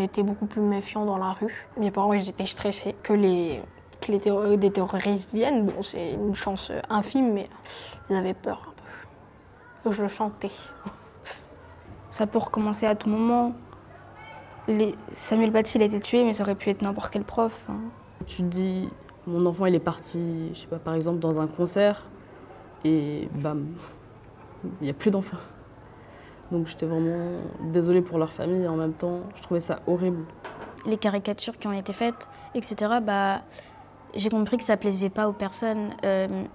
était beaucoup plus méfiants dans la rue. Mes parents, ils étaient stressés que des terroristes viennent. Bon, c'est une chance infime, mais ils avaient peur un peu. Je le sentais. Ça peut recommencer à tout moment. Samuel Paty, il a été tué, mais ça aurait pu être n'importe quel prof. Hein. Tu te dis, mon enfant, il est parti, je sais pas, par exemple, dans un concert, et bam, il n'y a plus d'enfants. Donc j'étais vraiment désolée pour leur famille, et en même temps, je trouvais ça horrible. Les caricatures qui ont été faites, etc., bah, j'ai compris que ça plaisait pas aux personnes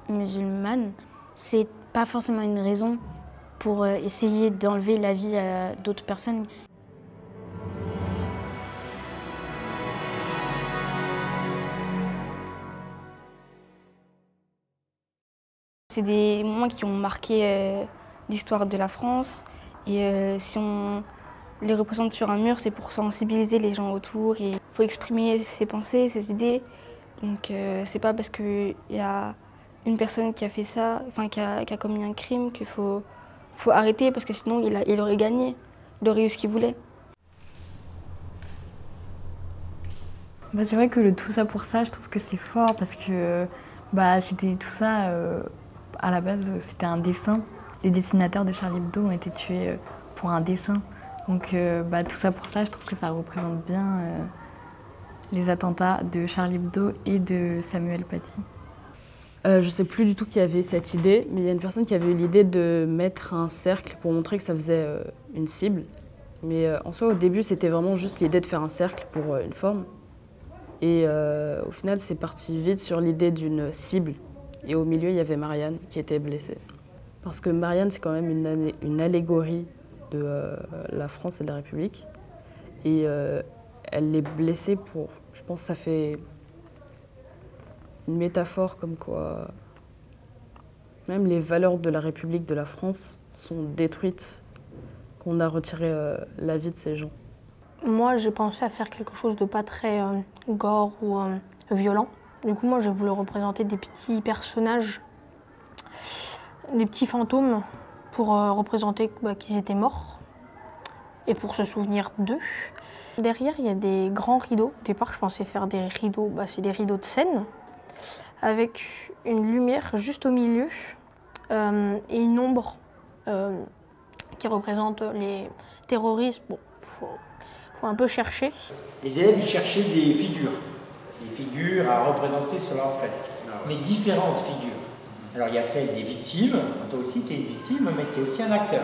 musulmanes. C'est pas forcément une raison pour essayer d'enlever la vie à d'autres personnes. C'est des moments qui ont marqué l'histoire de la France. Et si on les représente sur un mur, c'est pour sensibiliser les gens autour. Il faut exprimer ses pensées, ses idées. Donc c'est pas parce qu'il y a une personne qui a fait ça, enfin qui a commis un crime qu'il faut arrêter, parce que sinon il aurait gagné, il aurait eu ce qu'il voulait. Bah, c'est vrai que le tout ça pour ça, je trouve que c'est fort parce que c'était tout ça, à la base c'était un dessin. Les dessinateurs de Charlie Hebdo ont été tués pour un dessin. Donc tout ça pour ça, je trouve que ça représente bien les attentats de Charlie Hebdo et de Samuel Paty. Je sais plus du tout qui avait eu cette idée, mais il y a une personne qui avait eu l'idée de mettre un cercle pour montrer que ça faisait une cible. Mais en soi, au début, c'était vraiment juste l'idée de faire un cercle pour une forme. Et au final, c'est parti vite sur l'idée d'une cible. Et au milieu, il y avait Marianne qui était blessée. Parce que Marianne, c'est quand même une allégorie de la France et de la République. Et elle est blessée pour, je pense que ça fait une métaphore comme quoi même les valeurs de la République, de la France, sont détruites, qu'on a retiré la vie de ces gens. Moi, j'ai pensé à faire quelque chose de pas très gore ou violent. Du coup, moi, j'ai voulu représenter des petits personnages, des petits fantômes, pour représenter qu'ils étaient morts et pour se souvenir d'eux. Derrière, il y a des grands rideaux. Au départ, je pensais faire des rideaux, c'est des rideaux de scène, avec une lumière juste au milieu et une ombre qui représente les terroristes. Bon, faut un peu chercher. Les élèves, ils cherchaient des figures à représenter sur leur fresque, mais différentes figures. Alors il y a celle des victimes, toi aussi tu es une victime, mais tu es aussi un acteur.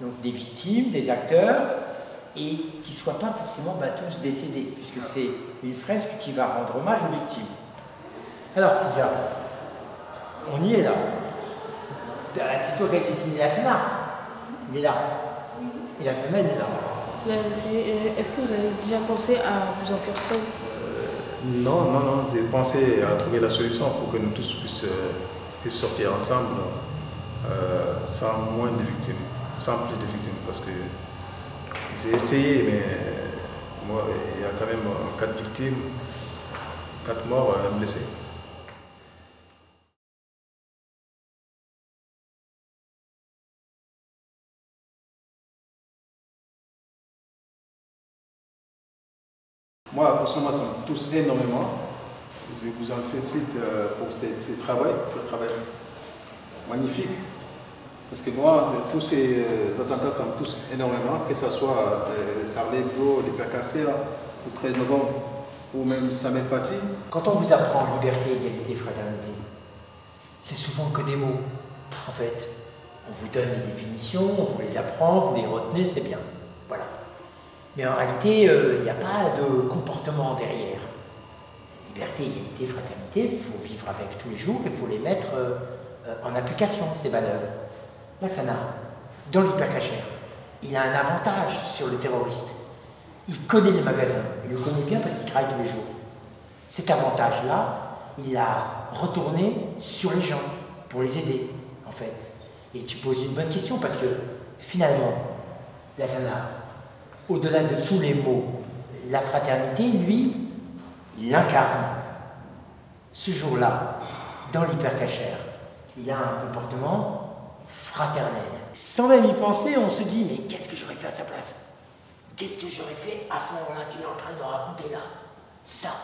Donc des victimes, des acteurs, et qui ne soient pas forcément tous décédés, puisque c'est une fresque qui va rendre hommage aux victimes. Alors Sylvia, on y est là. C'est toi qui as dessiné la scénar. Il est là. Et la scénar, il est là. Est-ce que vous avez déjà pensé à vous en faire seul? Non. J'ai pensé à trouver la solution pour que nous tous puissions sortir ensemble sans moins de victimes, sans plus de victimes. Parce que j'ai essayé, mais moi, il y a quand même 4 victimes, 4 morts, un blessé. Moi, personnellement, ça me touche énormément. Je vous en félicite pour ce travail magnifique. Parce que moi, tous ces attentats, ça me touche énormément, que ce soit Charlie Hebdo, les Percassés, ou 13 novembre, ou même Samuel Paty. Quand on vous apprend liberté, égalité, fraternité, c'est souvent que des mots, en fait. On vous donne les définitions, on vous les apprend, vous les retenez, c'est bien. Voilà. Mais en réalité, il n'y a pas de comportement derrière. Liberté, égalité, fraternité, il faut vivre avec tous les jours, il faut les mettre en application, ces valeurs. Là, ça n'a. Dans l'hypercachère, il a un avantage sur le terroriste. Il connaît les magasins, il le connaît bien parce qu'il travaille tous les jours. Cet avantage-là, il l'a retourné sur les gens, pour les aider, en fait. Et tu poses une bonne question parce que, finalement, là, ça n'a. Au-delà de tous les mots, la fraternité, lui, il l'incarne. Ce jour-là, dans l'hypercachère, il a un comportement fraternel. Sans même y penser, on se dit, mais qu'est-ce que j'aurais fait à sa place? qu'est-ce que j'aurais fait à ce moment-là qu'il est en train de me raconter là? C'est ça.